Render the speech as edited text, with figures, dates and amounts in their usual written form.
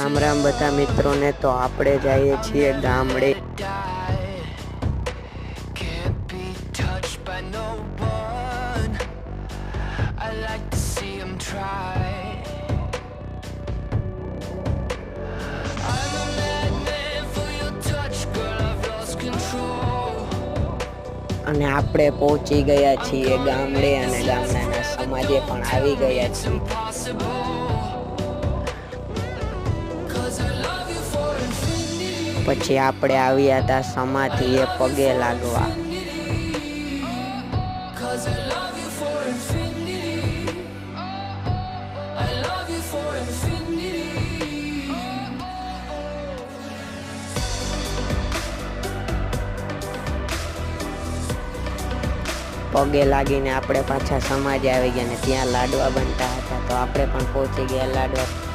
રામ રામ બધા મિત્રોને. તો આપણે જઈએ છીએ ગામડે. અને આપણે પહોંચી ગયા છીએ ગામડે અને ગામડાના સમાજે પણ આવી ગયા છીએ. પછી આપણે આવ્યા હતા સમાધિએ પગે લાગવા. પગે લાગીને આપણે પાછા સમાજે આવી ગયા ને ત્યાં લાડવા બનતા હતા તો આપણે પણ પહોંચી ગયા લાડવા